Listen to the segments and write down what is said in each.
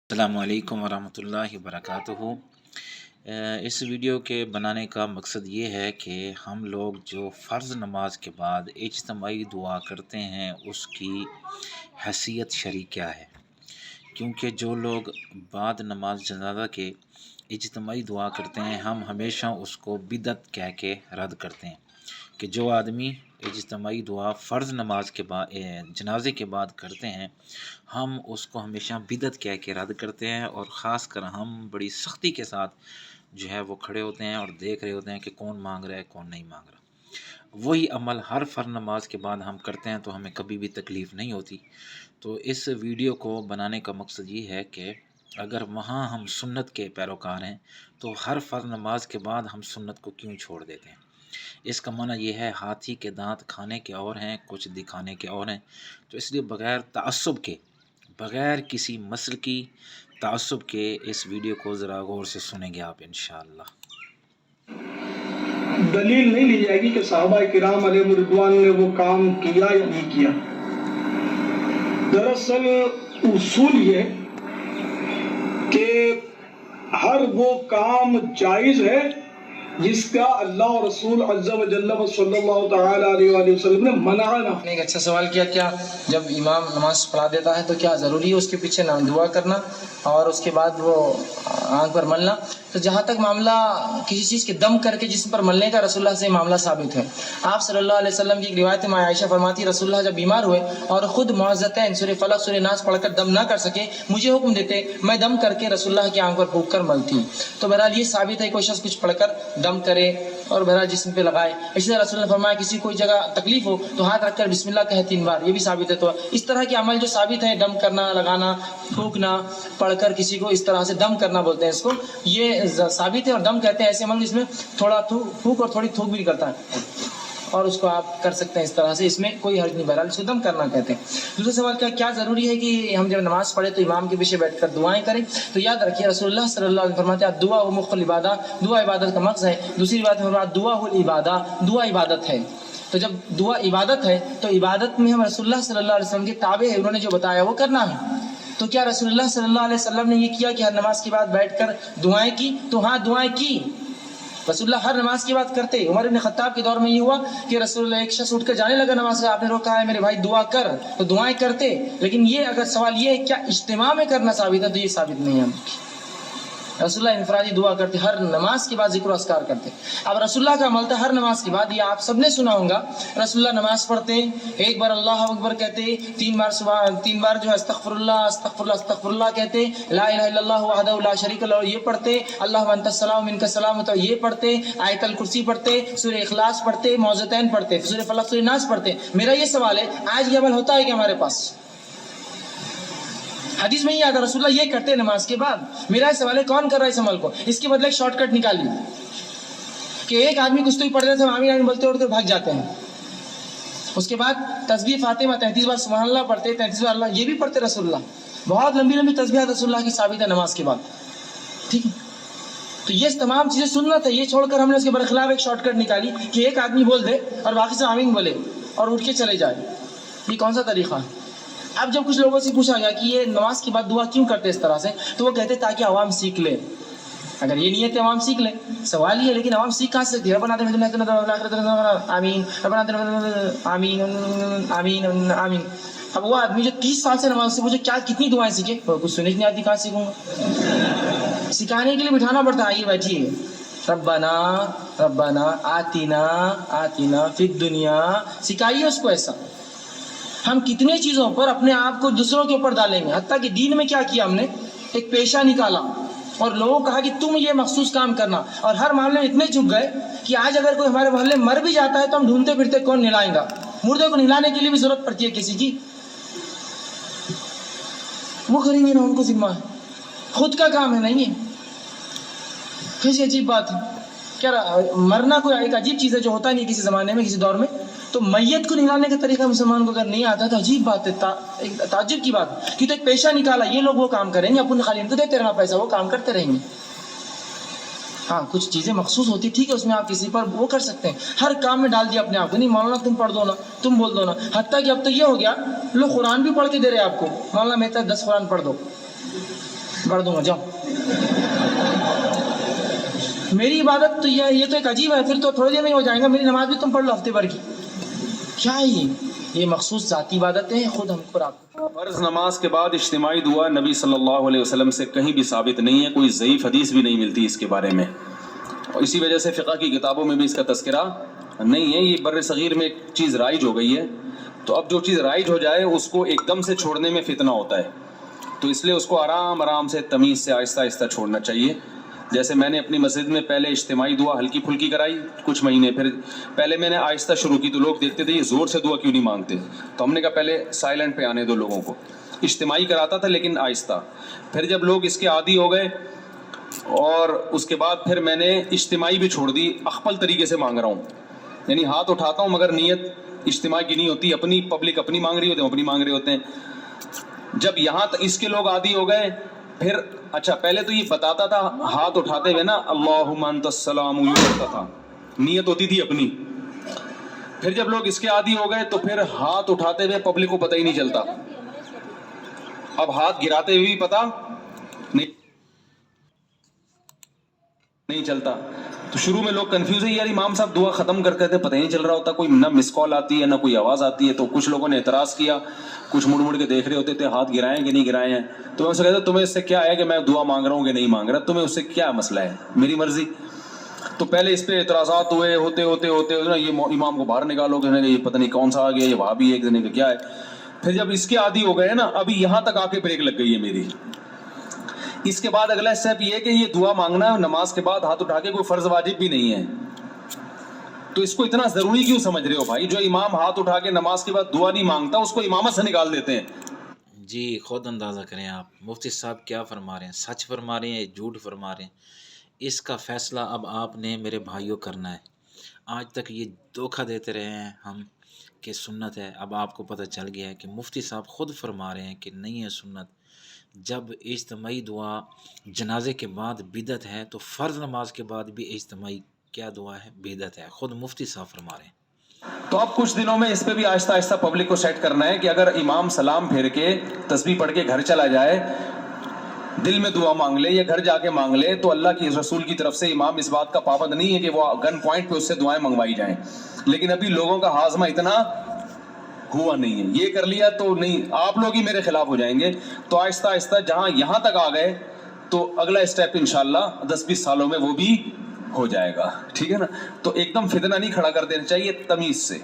السلام علیکم ورحمۃ اللہ وبرکاتہ۔ اس ویڈیو کے بنانے کا مقصد یہ ہے کہ ہم لوگ جو فرض نماز کے بعد اجتماعی دعا کرتے ہیں اس کی حیثیت شرعی کیا ہے، کیونکہ جو لوگ بعد نماز جنازہ کے اجتماعی دعا کرتے ہیں ہم ہمیشہ اس کو بدعت کہہ کے رد کرتے ہیں کہ جو آدمی اجتماعی دعا فرض نماز کے بعد جنازے کے بعد کرتے ہیں ہم اس کو ہمیشہ بدعت کہہ کے رد کرتے ہیں، اور خاص کر ہم بڑی سختی کے ساتھ جو ہے وہ کھڑے ہوتے ہیں اور دیکھ رہے ہوتے ہیں کہ کون مانگ رہا ہے کون نہیں مانگ رہا۔ وہی عمل ہر فرض نماز کے بعد ہم کرتے ہیں تو ہمیں کبھی بھی تکلیف نہیں ہوتی۔ تو اس ویڈیو کو بنانے کا مقصد یہ ہے کہ اگر وہاں ہم سنت کے پیروکار ہیں تو ہر فرض نماز کے بعد ہم سنت کو کیوں چھوڑ دیتے ہیں۔ اس کا معنی یہ ہے ہاتھی کے دانت کھانے کے اور ہیں کچھ دکھانے کے اور ہیں، تو اس لیے بغیر تعصب کے، بغیر کسی مسلکی تعصب کے اس ویڈیو کو ذرا غور سے سنیں گے آپ انشاءاللہ۔ دلیل نہیں لی جائے گی کہ صحابہ کرام علیہ رضوان نے وہ کام کیا یا نہیں کیا۔ دراصل اصول یہ کہ ہر وہ کام جائز ہے جس کا اللہ اور رسول عز و جل صلی اللہ تعالی علیہ وآلہ وسلم نے منع نہ۔ ایک اچھا سوال کیا، کیا جب امام نماز پڑھا دیتا ہے تو کیا ضروری ہے اس کے پیچھے نام دعا کرنا اور اس کے بعد وہ آنکھ پر ملنا؟ تو جہاں تک معاملہ کسی چیز کے دم کر کے جسم پر ملنے کا رسول اللہ سے معاملہ ثابت ہے۔ آپ صلی اللہ علیہ وسلم کی ایک روایت میں عائشہ فرماتی رسول اللہ جب بیمار ہوئے اور خود معوذتین سورہ فلق سورہ ناس پڑھ کر دم نہ کر سکے مجھے حکم دیتے، میں دم کر کے رسول اللہ کی آنکھ پر پھونک کر ملتی۔ تو بہرحال یہ ثابت ہے کوئی شخص کچھ پڑھ کر دم کرے اور بہرحال جسم پہ لگائے۔ اسی طرح رسول اللہ نے فرمایا کسی کوئی جگہ تکلیف ہو تو ہاتھ رکھ کر بسم اللہ کہے 3 بار، یہ بھی ثابت ہے۔ تو اس طرح کے عمل جو ثابت ہے، دم کرنا، لگانا، پھونکنا، پڑھ کر کسی کو اس طرح سے دم کرنا بولتے ہیں اس کو، یہ ثابت ہے۔ اور دم کہتے ہیں ایسے عمل جس میں تھوڑا پھونک اور تھوڑی تھوک بھی کرتا ہے، اور اس کو آپ کر سکتے ہیں اس طرح سے، اس میں کوئی حرج نہیں، بہرحال اس کو دم کرنا کہتے ہیں۔ دوسرا سوال کیا ضروری ہے کہ ہم جب نماز پڑھیں تو امام کے پیچھے بیٹھ کر دعائیں کریں؟ تو یاد رکھیے رسول اللہ صلی اللہ علیہ وسلم فرماتے ہیں دعا مخ العبادہ، دعا عبادت کا مغز ہے۔ دوسری بات فرمایا دعا العبادہ، دعا عبادت ہے۔ تو جب دعا عبادت ہے تو عبادت میں ہم رسول اللہ صلی اللہ علیہ وسلم کے تابع ہیں، انہوں نے جو بتایا وہ کرنا ہے۔ تو کیا رسول اللہ صلی اللہ علیہ وسلم نے یہ کیا کہ ہر نماز کے بعد بیٹھ کر دعائیں کی؟ تو ہاں دعائیں کی، رسول اللہ ہر نماز کی بات کرتے۔ عمر بن خطاب کے دور میں یہ ہوا کہ رسول اللہ ایک شخص اٹھ کر جانے لگا نماز سے، آپ نے روکا ہے میرے بھائی دعا کر، تو دعائیں کرتے۔ لیکن یہ اگر سوال یہ ہے کیا اجتماع میں کرنا ثابت ہے تو یہ ثابت نہیں ہے۔ رسول اللہ انفرادی دعا کرتے، ہر نماز کے بعد ذکر و اذکار کرتے۔ اب رسول اللہ کا عمل تھا ہر نماز کے بعد، یہ آپ سب نے سنا ہوگا، رسول اللہ نماز پڑھتے ایک بار اللہ اکبر کہتے، 3 بار جو ہے استغفر اللہ استغفر اللہ استغفر اللہ کہتے، لا الہ الا اللہ وحدہ لا شریک لہ یہ پڑھتے، اللہم انت السلام منک السلام تو یہ پڑھتے، آیت الکرسی پڑھتے، سورہ اخلاص پڑھتے، معوذتین پڑھتے، سورہ فلق سورہ ناس پڑھتے۔ میرا یہ سوال ہے آج یہ عمل ہوتا ہے کہ ہمارے پاس؟ حدیث میں یہ آتا رسول اللہ یہ کرتے نماز کے بعد۔ میرا سوال ہے کون کر رہا ہے اس عمل کو؟ اس کے بدلے ایک شارٹ کٹ نکال لی کہ ایک آدمی کچھ تو ہی پڑھتے تھے، آمین آمین بولتے اڑتے بھاگ جاتے ہیں۔ اس کے بعد تسبیح فاطمہ 33 بار سبحان اللہ پڑھتے، 33 بار اللہ، یہ بھی پڑھتے رسول اللہ۔ بہت لمبی لمبی تسبیحات رسول اللہ کی ثابت ہے نماز کے بعد، ٹھیک ہے؟ تو یہ تمام چیزیں سنت ہے، یہ چھوڑ کر ہم نے اس کے برخلاف ایک شارٹ کٹ نکالی کہ ایک آدمی بول دے اور باقی سے آمین بولے اور اٹھ کے چلے جائے، یہ کون سا طریقہ ہے؟ اب جب کچھ لوگوں سے پوچھا گیا کہ یہ نماز کے بعد دعا کیوں کرتے اس طرح سے، تو وہ کہتے تاکہ عوام سیکھ لے۔ اگر یہ نیت ہے عوام سیکھ لے، سوال یہ ہے لیکن عوام سیکھ کہاں سے سکتی ہے؟ ربنا آمین ربنا آمین آمین آمین۔ اب وہ آدمی جو 30 سال سے نماز سے مجھے کتنی دعائیں سیکھے، کچھ سننے نہیں آتی، کہاں سیکھوں گا؟ سکھانے کے لیے بٹھانا پڑتا ہے، آئیے بیٹھیے، ربنا ربنا آتنا آتنا فی الدنیا، سکھائیے اس کو ایسا۔ ہم کتنے چیزوں پر اپنے آپ کو دوسروں کے اوپر ڈالیں گے، حتیٰ کہ دین میں کیا کیا ہم نے، ایک پیشہ نکالا اور لوگوں کو کہا کہ تم یہ مخصوص کام کرنا، اور ہر معاملے میں اتنے جھک گئے کہ آج اگر کوئی ہمارے محلے مر بھی جاتا ہے تو ہم ڈھونڈتے پھرتے کون نہلائیں گا، مردے کو نہلانے کے لیے بھی ضرورت پڑتی ہے کسی کی، وہ کریں گے نا، ان کو ذمہ ہے، خود کا کام ہے نہیں ہے۔ کیسی عجیب بات ہے، کیا مرنا کوئی ایک عجیب چیز ہے جو ہوتا نہیں کسی زمانے میں کسی دور میں، تو میت کو نہلانے کا طریقہ مسلمان کو اگر نہیں آتا تو عجیب بات ہے، تعجب کی بات، کہ تو ایک پیشہ نکالا، یہ لوگ وہ کام کریں گے، اپنے خالی ان کو دیتے رہنا پیسہ، وہ کام کرتے رہیں گے۔ ہاں کچھ چیزیں مخصوص ہوتی، ٹھیک ہے، اس میں آپ کسی پر وہ کر سکتے ہیں، ہر کام میں ڈال دیا اپنے آپ کو، نہیں مولانا تم پڑھ دو نا، تم بول دو نا، حتیٰ کہ اب تو یہ ہو گیا لوگ قرآن بھی پڑھ کے دے رہے آپ کو، مولانا میرے تک 10 قرآن پڑھ دو، پڑھ دوں گا جاؤ. میری عبادت تو یہ تو ایک عجیب ہے، پھر تو تھوڑی دیر میں ہی ہو جائے گا. میری نماز بھی تم پڑھ لو ہفتے بھر کی. کیا ہے یہ مخصوص ذاتی عبادتیں ہیں، خود ہم کو آپ کو. فرض نماز کے بعد اجتماعی دعا نبی صلی اللہ علیہ وسلم سے کہیں بھی ثابت نہیں ہے، کوئی ضعیف حدیث بھی نہیں ملتی اس کے بارے میں، اور اسی وجہ سے فقہ کی کتابوں میں بھی اس کا تذکرہ نہیں ہے. یہ بر صغیر میں ایک چیز رائج ہو گئی ہے، تو اب جو چیز رائج ہو جائے اس کو ایک دم سے چھوڑنے میں فتنہ ہوتا ہے، تو اس لیے اس کو آرام آرام سے تمیز سے آہستہ آہستہ چھوڑنا چاہیے. جیسے میں نے اپنی مسجد میں پہلے اجتماعی دعا ہلکی پھلکی کرائی کچھ مہینے، پھر پہلے میں نے آہستہ شروع کی تو لوگ دیکھتے تھے یہ زور سے دعا کیوں نہیں مانگتے، تو ہم نے کہا پہلے سائلنٹ پہ آنے دو لوگوں کو. اجتماعی کراتا تھا لیکن آہستہ. پھر جب لوگ اس کے عادی ہو گئے اور اس کے بعد پھر میں نے اجتماعی بھی چھوڑ دی. اخپل طریقے سے مانگ رہا ہوں، یعنی ہاتھ اٹھاتا ہوں مگر نیت اجتماع کی نہیں ہوتی، اپنی پبلک اپنی مانگ رہی ہوتے ہیں، اپنی مانگ رہے ہوتے ہیں. جب یہاں اس کے لوگ عادی ہو گئے پھر اچھا پہلے تو یہ بتاتا تھا ہاتھ اٹھاتے ہوئے نا اللہم انت السلام، یوں کرتا تھا، نیت ہوتی تھی اپنی. پھر جب لوگ اس کے عادی ہو گئے تو پھر ہاتھ اٹھاتے ہوئے پبلک کو پتہ ہی نہیں چلتا، اب ہاتھ گراتے ہوئے بھی پتہ نہیں چلتا. تو شروع میں لوگ کنفیوز ہے، یار امام صاحب دعا ختم کرتے تھے پتہ ہی نہیں چل رہا ہوتا، کوئی نہ مس کال آتی ہے نہ کوئی آواز آتی ہے. تو کچھ لوگوں نے اعتراض کیا، کچھ مڑ مڑ کے دیکھ رہے ہوتے تھے ہاتھ گرائے ہیں کہ نہیں گرائے ہیں. تو میں اسے کہتا تمہیں اس سے کیا ہے کہ میں دعا مانگ رہا ہوں کہ نہیں مانگ رہا، تمہیں اس سے کیا مسئلہ ہے، میری مرضی. تو پہلے اس پہ اعتراضات ہوئے، ہوتے نا یہ امام کو باہر نکالو، کہ یہ پتہ نہیں کون سا آ گیا، یہ وہاں بھی ایک دن کا کیا ہے. پھر جب اس کے عادی ہو گئے نا، ابھی یہاں تک آ کے بریک لگ گئی ہے میری. اس کے بعد اگلا اسٹیپ یہ ہے کہ یہ دعا مانگنا نماز کے بعد ہاتھ اٹھا کے کوئی فرض واجب بھی نہیں ہے. تو اس کو اتنا ضروری کیوں سمجھ رہے ہو بھائی؟ جو امام ہاتھ اٹھا کے نماز کے بعد دعا نہیں مانگتا اس کو امامت سے نکال دیتے ہیں. جی خود اندازہ کریں آپ مفتی صاحب کیا فرما رہے ہیں، سچ فرما رہے ہیں یا جھوٹ فرما رہے ہیں. اس کا فیصلہ اب آپ نے میرے بھائیوں کرنا ہے. آج تک یہ دھوکہ دیتے رہے ہیں ہم کہ سنت ہے، اب آپ کو پتہ چل گیا ہے کہ مفتی صاحب خود فرما رہے ہیں کہ نہیں ہے سنت. جب اجتماعی دعا جنازے کے بعد بدعت ہے تو فرض نماز کے بعد بھی اجتماعی کیا دعا ہے، بدعت ہے. خود مفتی صاحب فرما رہے ہیں. تو اب کچھ دنوں میں اس پہ بھی آہستہ آہستہ پبلک کو سیٹ کرنا ہے کہ اگر امام سلام پھیر کے تسبیح پڑھ کے گھر چلا جائے، دل میں دعا مانگ لے یا گھر جا کے مانگ لے، تو اللہ کی رسول کی طرف سے امام اس بات کا پابند نہیں ہے کہ وہ گن پوائنٹ پہ اس سے دعائیں منگوائی جائیں. لیکن ابھی لوگوں کا ہاضمہ اتنا ہوا نہیں ہے، یہ کر لیا تو نہیں، آپ لوگ ہی میرے خلاف ہو جائیں گے. تو آہستہ آہستہ جہاں یہاں تک آ گئے تو اگلا اسٹیپ انشاءاللہ 10-20 سالوں میں وہ بھی ہو جائے گا. ٹھیک ہے نا؟ تو ایک دم فتنہ نہیں کھڑا کر دینا چاہیے، تمیز سے.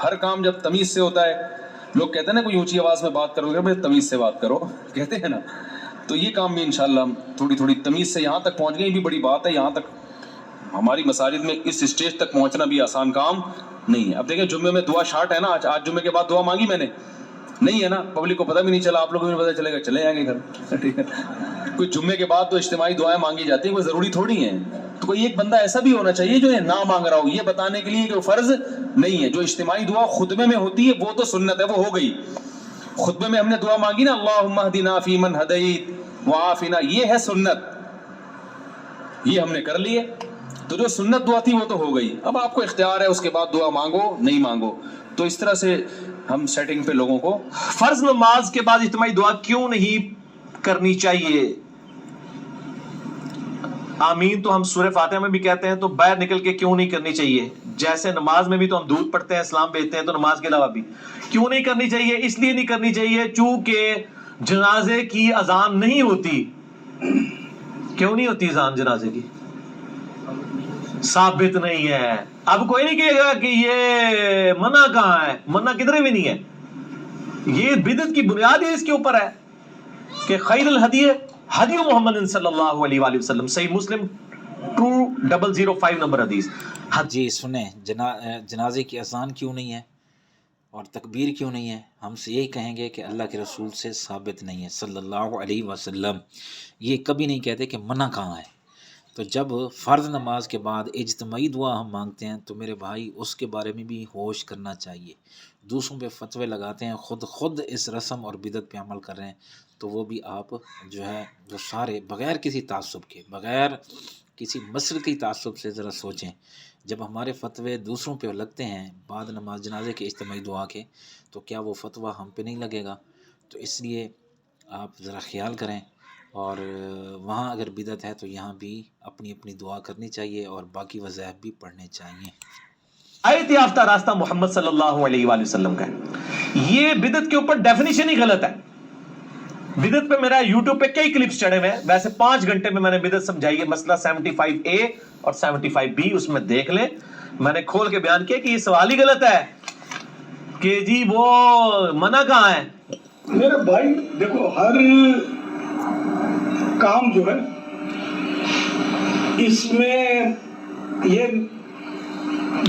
ہر کام جب تمیز سے ہوتا ہے، لوگ کہتے ہیں نا کوئی اونچی آواز میں بات کرو گے بھائی تمیز سے بات کرو، کہتے ہیں نا، تو یہ کام بھی انشاءاللہ ہم تھوڑی تھوڑی تمیز سے یہاں تک پہنچ گئے. یہ بھی بڑی بات ہے، یہاں تک ہماری مساجد میں اس اسٹیج تک پہنچنا بھی آسان کام نہیں ہے. اب دیکھیں جمعے میں دعا شارٹ ہے نا، آج جمعے کے بعد دعا مانگی میں نے نہیں ہے نا، پبلک کو پتہ بھی نہیں چلا، آپ لوگوں کو بھی پتہ چلے گا، چلے جائیں گے گھر. ٹھیک ہے، کوئی جمعے کے بعد تو اجتماعی دعائیں مانگی جاتی ہیں، کوئی ضروری تھوڑی ہیں. تو کوئی ایک بندہ ایسا بھی ہونا چاہیے جو یہ نہ مانگ رہا ہو، یہ بتانے کے لیے کہ وہ فرض نہیں ہے. جو اجتماعی دعا خطبے میں ہوتی ہے وہ تو سنت ہے، وہ ہو گئی. خطبے میں ہم نے دعا مانگی نا اللہم اہدنا فیمن ہدیت وعافنا، یہ ہے سنت، یہ ہم نے کر لیے. تو جو سنت دعا تھی وہ تو ہو گئی. اب آپ کو اختیار ہے اس کے بعد دعا مانگو نہیں مانگو. تو اس طرح سے ہم سیٹنگ پہ لوگوں کو. فرض نماز کے بعد اجتماعی دعا کیوں نہیں کرنی چاہیے؟ آمین تو ہم سورہ فاتحہ میں بھی کہتے ہیں، تو باہر نکل کے کیوں نہیں کرنی چاہیے؟ جیسے نماز میں بھی تو ہم درود پڑھتے ہیں، سلام بھیجتے ہیں، تو نماز کے علاوہ بھی کیوں نہیں کرنی چاہیے؟ اس لیے نہیں کرنی چاہیے چونکہ جنازے کی اذان نہیں ہوتی. کیوں نہیں ہوتی اذان جنازے کی؟ ثابت نہیں ہے. اب کوئی نہیں کہے گا کہ یہ منع کہاں ہے، منع کدھر بھی نہیں ہے. یہ بدعت کی بنیاد ہی اس کے اوپر ہے کہ خیر الہدی ہدی محمد صلی اللہ علیہ وآلہ وسلم. صحیح مسلم 2005 نمبر حدیث. جی سنیں، جنازے کی اذان کیوں نہیں ہے اور تکبیر کیوں نہیں ہے؟ ہم سے یہی کہیں گے کہ اللہ کے رسول سے ثابت نہیں ہے صلی اللہ علیہ وسلم. یہ کبھی نہیں کہتے کہ منع کہاں ہے. تو جب فرض نماز کے بعد اجتماعی دعا ہم مانگتے ہیں تو میرے بھائی اس کے بارے میں بھی ہوش کرنا چاہیے. دوسروں پہ فتوے لگاتے ہیں، خود اس رسم اور بدعت پہ عمل کر رہے ہیں، تو وہ بھی آپ جو ہے جو سارے بغیر کسی تعصب کے، بغیر کسی مسلکی تعصب سے ذرا سوچیں. جب ہمارے فتوے دوسروں پہ لگتے ہیں بعد نماز جنازے کے اجتماعی دعا کے، تو کیا وہ فتویٰ ہم پہ نہیں لگے گا؟ تو اس لیے آپ ذرا خیال کریں اور وہاں اگر بدعت ہے تو یہاں بھی اپنی اپنی دعا کرنی چاہیے اور باقی وظائف بھی پڑھنے چاہیے۔ آیت یافتہ راستہ محمد صلی اللہ علیہ وآلہ وسلم کا ہے۔ یہ بدعت کے اوپر ڈیفینیشن ہی غلط ہے۔ بدعت پہ میرا یوٹیوب پہ کئی کلپس چڑھے ہوئے ہیں، ویسے 5 گھنٹے میں نے بدعت سمجھائی ہے، مسئلہ 75A اور 75B، اس میں دیکھ لیں، میں نے کھول کے بیان کیا کہ یہ سوال ہی غلط ہے کہ جی وہ منع کہاں ہے۔ میرے بھائی دیکھو، ہر کام جو ہے اس میں یہ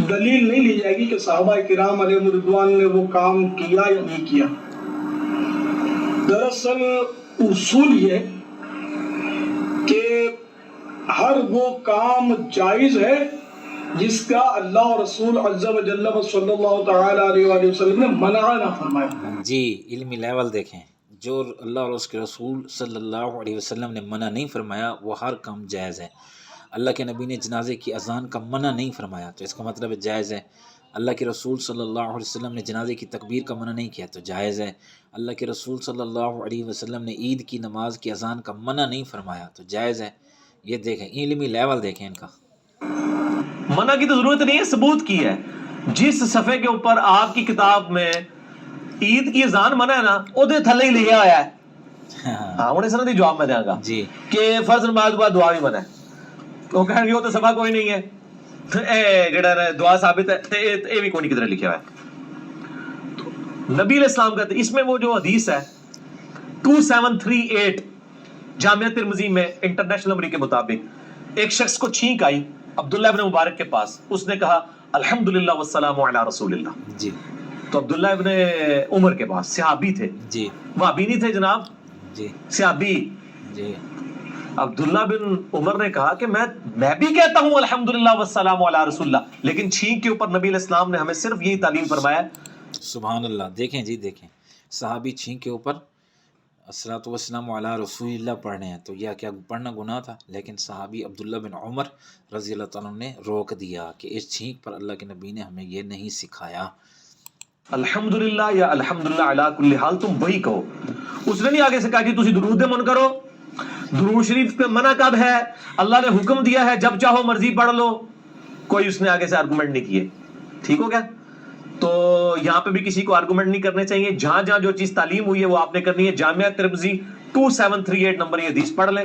دلیل نہیں لی جائے گی کہ صحابہ کرام علیہ رضوان نے وہ کام کیا یا نہیں کیا۔ دراصل اصول یہ کہ ہر وہ کام جائز ہے جس کا اللہ اور رسول عز و جل صلی اللہ تعالی علیہ وآلہ وسلم نے منع نہ فرمایا۔ جی علمی لیول دیکھیں، جو اللہ اور اس کے رسول صلی اللہ علیہ وسلم نے منع نہیں فرمایا وہ ہر کام جائز ہے۔ اللہ کے نبی نے جنازے کی اذان کا منع نہیں فرمایا تو اس کا مطلب ہے جائز ہے۔ اللہ کے رسول صلی اللہ علیہ وسلم نے جنازے کی تکبیر کا منع نہیں کیا تو جائز ہے۔ اللہ کے رسول صلی اللہ علیہ وسلم نے عید کی نماز کی اذان کا منع نہیں فرمایا تو جائز ہے۔ یہ دیکھیں، علمی لیول دیکھیں ان کا۔ منع کی تو ضرورت نہیں ہے، ثبوت کی ہے۔ جس صفحے کے اوپر آپ کی کتاب میں عید کی اذان منع ہے نا، وہ دے تھلے ہی لکھا آیا ہے۔ ہاں انہیں سنہ دی جواب میں دیں گا جی کہ فرض نماز کے بعد دعا بھی منع ہے۔ وہ کہیں گے وہ تو سبا کوئی نہیں ہے، اے دعا ثابت ہے، اے بھی کوئی نہیں کدھر لکھا ہوا ہے۔ نبی علیہ السلام کہتے ہیں، اس میں وہ جو حدیث ہے 2738 جامعہ ترمذی میں انٹرنیشنل نمبر کے مطابق، ایک شخص کو چھینک آئی عبداللہ ابن مبارک کے پاس، اس نے کہا الحمدللہ والسلام علی رسول اللہ۔ جی تو عبداللہ ابن عمر کے پاس، صحابی تھے، جی وہابی نہیں تھے جناب، جی صحابی۔ جی عبداللہ بن عمر نے کہا کہ میں بھی کہتا ہوں الحمدللہ والسلام علی رسول اللہ، لیکن چھینک کے اوپر نبی علیہ السلام نے ہمیں صرف یہی تعلیم فرمایا۔ سبحان اللہ، دیکھیں جی دیکھیں، صحابی چھینک کے اوپر الصلاۃ والسلام علی رسول اللہ پڑھنے ہیں تو یہ کیا پڑھنا گناہ تھا؟ لیکن صحابی عبداللہ بن عمر رضی اللہ تعالیٰ عنہ نے روک دیا کہ اس چھینک پر اللہ کے نبی نے ہمیں یہ نہیں سکھایا۔ الحمدللہ یا الحمدللہ علی کل حال تم وہی کہو۔ اس نے نہیں آگے سے کہا کہ تسی درود من کرو، درود شریف پہ منع کب ہے؟ اللہ نے حکم دیا ہے جب چاہو مرضی پڑھ لو، کوئی اس نے آگے سے آرگومنٹ نہیں کیے۔ ٹھیک ہو گیا؟ تو یہاں پہ بھی کسی کو آرگومنٹ نہیں کرنے چاہیے، جہاں جہاں جو چیز تعلیم ہوئی ہے وہ آپ نے کرنی ہے۔ جامعہ ترمذی 2738 نمبر یہ حدیث پڑھ لیں۔